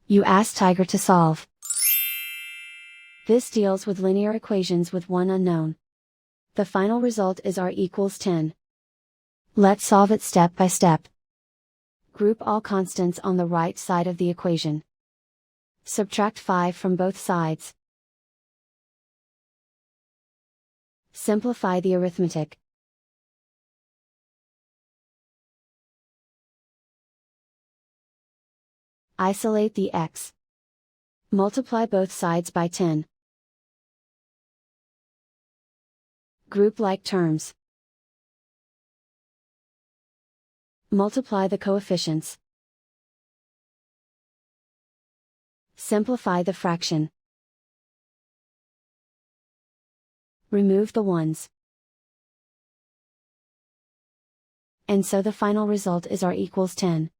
You ask Tiger to solve. This deals with linear equations with one unknown. The final result is r equals 10. Let's solve it step by step. Group all constants on the right side of the equation. Subtract 5 from both sides. Simplify the arithmetic. Isolate the x. Multiply both sides by 10. Group like terms. Multiply the coefficients. Simplify the fraction. Remove the ones. And so the final result is r equals 10.